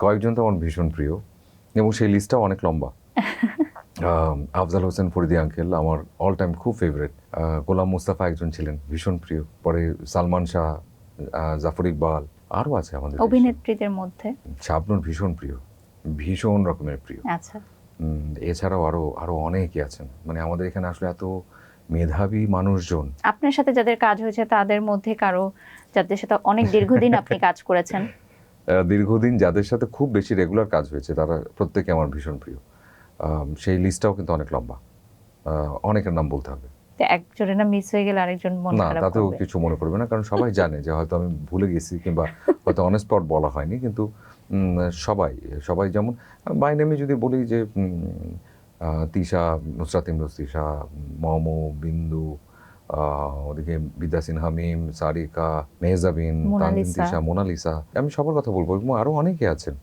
কয়েকজন তো আমার ভীষণ প্রিয় এবং সেই লিস্টটাও অনেক লম্বা। আফজাল হোসেন ফরিদি আঙ্কেল আমার অল টাইম খুব ফেভারিট। গোলাম মুস্তাফা একজন ছিলেন ভীষণ প্রিয়। পরে সালমান শাহ, জাফর ইকবাল, আরও আছে আমাদের দেশে। অভিনেত্রীদের মধ্যে শাবনূর ভীষণ প্রিয়, ভীষণ রকমের প্রিয়। আচ্ছা, এছাড়াও আরো অনেকে আছেন। মানে আমাদের এখানে আসলে এত মেধাবী মানুষজন। আপনার সাথে যাদের কাজ হয়েছে তাদের মধ্যে কারো যাদের সাথে অনেক দীর্ঘদিন আপনি কাজ করেছেন? দীর্ঘদিন যাদের সাথে খুব বেশি রেগুলার কাজ হয়েছে তারা প্রত্যেকে আমার ভীষণ প্রিয়। সেই লিস্টটাও কিন্তু অনেক লম্বা, অনেকের নাম বলতে হবে। তো একজনের না মিস হয়ে গেলে আরেকজন মন না, খারাপ তাতেও করবে। কিছু মনে করবে না, কারণ সবাই জানে যে হয়তো আমি ভুলে গেছি কিংবা হয়তো অন স্পট বলা হয়নি, কিন্তু সবাই যেমন বাই নেমে যদি বলি যে তিশা, নুসরাত ইমরোজ তিশা, মমো, বিন্দু, ওদিকে বিদ্যা সিনহা মিম, সারিকা, মেহজাবিন, তানজিন মোনালিসা। তিশা, মোনালিসা, আমি সবার কথা বলবো এবং আরো অনেকে আছেন।